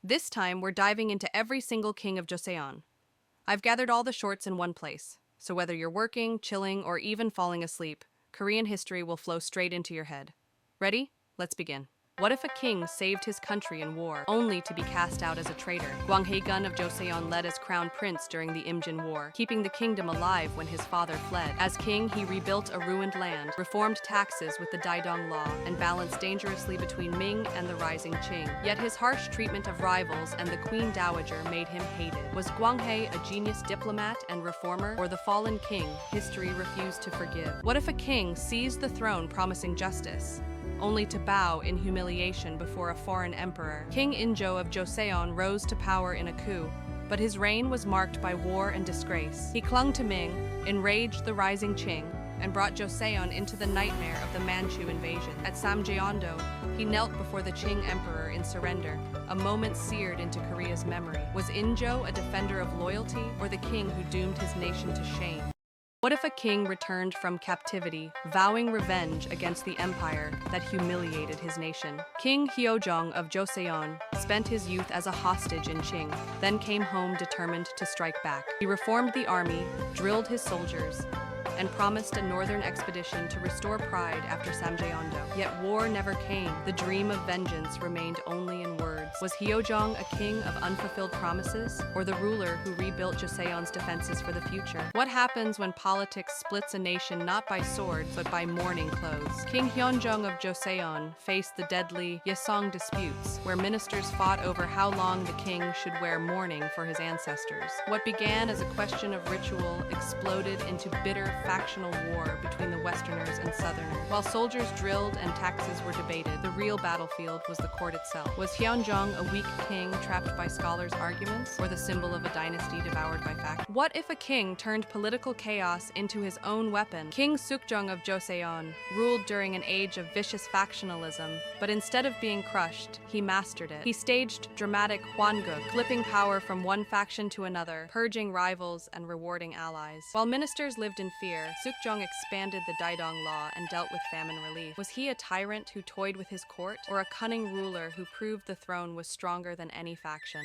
This time, we're diving into every single king of Joseon. I've gathered all the shorts in one place, so whether you're working, chilling, or even falling asleep, Korean history will flow straight into your head. Ready? Let's begin. What if a king saved his country in war, only to be cast out as a traitor? Gwang Hae-gun of Joseon led as crown prince during the Imjin War, keeping the kingdom alive when his father fled. As king, he rebuilt a ruined land, reformed taxes with the Daidong law, and balanced dangerously between Ming and the rising Qing. Yet his harsh treatment of rivals and the Queen Dowager made him hated. Was Gwang Hae a genius diplomat and reformer, or the fallen king history refused to forgive? What if a king seized the throne promising justice, only to bow in humiliation before a foreign emperor? King Injo of Joseon rose to power in a coup, but his reign was marked by war and disgrace. He clung to Ming, enraged the rising Qing, and brought Joseon into the nightmare of the Manchu invasion. At Samjeondo, he knelt before the Qing emperor in surrender, a moment seared into Korea's memory. Was Injo a defender of loyalty, or the king who doomed his nation to shame? What if a king returned from captivity, vowing revenge against the empire that humiliated his nation? King Hyeojong of Joseon spent his youth as a hostage in Qing, then came home determined to strike back. He reformed the army, drilled his soldiers, and promised a northern expedition to restore pride after Samjeondo. Yet war never came. The dream of vengeance remained only in words. Was Hyeojong a king of unfulfilled promises, or the ruler who rebuilt Joseon's defenses for the future? What happens when politics splits a nation not by sword, but by mourning clothes? King Hyeonjong of Joseon faced the deadly Yesong disputes, where ministers fought over how long the king should wear mourning for his ancestors. What began as a question of ritual exploded into bitter factional war between the Westerners and Southerners. While soldiers drilled and taxes were debated, the real battlefield was the court itself. Was Hyeonjong a weak king trapped by scholars' arguments, or the symbol of a dynasty devoured by fact? What if a king turned political chaos into his own weapon? King Sunjong of Joseon ruled during an age of vicious factionalism, but instead of being crushed, he mastered it. He staged dramatic hwanguk, flipping power from one faction to another, purging rivals and rewarding allies. While ministers lived in fear, Sunjong expanded the Daidong law and dealt with famine relief. Was he a tyrant who toyed with his court, or a cunning ruler who proved the throne was stronger than any faction?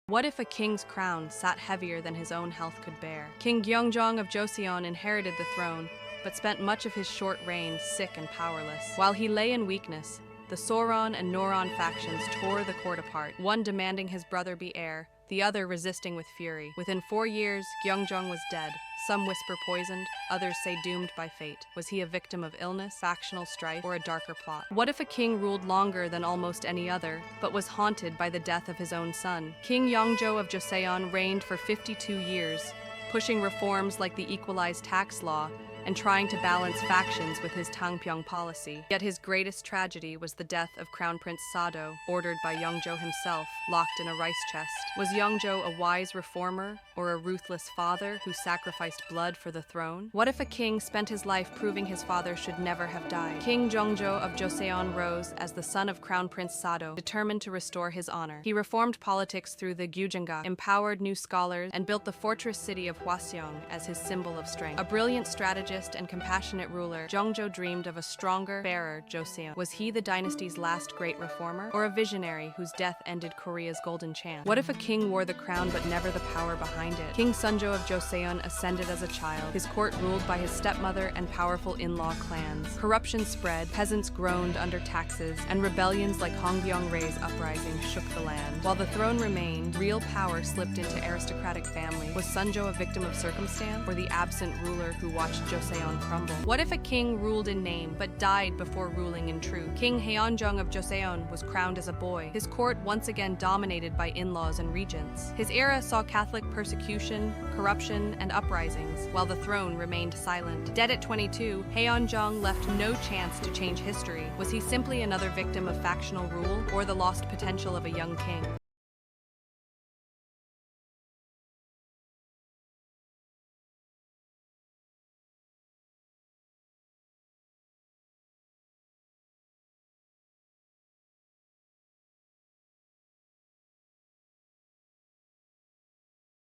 What if a king's crown sat heavier than his own health could bear? King Gyeongjong of Joseon inherited the throne, but spent much of his short reign sick and powerless. While he lay in weakness, the Soron and Noron factions tore the court apart, one demanding his brother be heir, the other resisting with fury. Within 4 years, Gyeongjong was dead. Some whisper poisoned, others say doomed by fate. Was he a victim of illness, factional strife, or a darker plot? What if a king ruled longer than almost any other, but was haunted by the death of his own son? King Yeongjo of Joseon reigned for 52 years, pushing reforms like the equalized tax law and trying to balance factions with his Tangpyeong policy. Yet his greatest tragedy was the death of Crown Prince Sado, ordered by Yeongjo himself, locked in a rice chest. Was Yeongjo a wise reformer, or a ruthless father who sacrificed blood for the throne? What if a king spent his life proving his father should never have died? King Jeongjo of Joseon rose as the son of Crown Prince Sado, determined to restore his honor. He reformed politics through the Gyujanga, empowered new scholars, and built the fortress city of Hwaseong as his symbol of strength. A brilliant strategist and compassionate ruler, Jeongjo dreamed of a stronger, fairer Joseon. Was he the dynasty's last great reformer, or a visionary whose death ended Korea's golden chance? What if a king wore the crown but never the power behind it? King Sunjo of Joseon ascended as a child, his court ruled by his stepmother and powerful in-law clans. Corruption spread, peasants groaned under taxes, and rebellions like Hongbyong-rae's uprising shook the land. While the throne remained, real power slipped into aristocratic families. Was Sunjo a victim of circumstance, or the absent ruler who watched Joseon crumble? What if a king ruled in name but died before ruling in truth? King Haeonjong of Joseon was crowned as a boy, his court once again dominated by in-laws and regents. His era saw Catholic persecution, corruption, and uprisings, while the throne remained silent. Dead at 22, Haeonjong left no chance to change history. Was he simply another victim of factional rule, or the lost potential of a young king?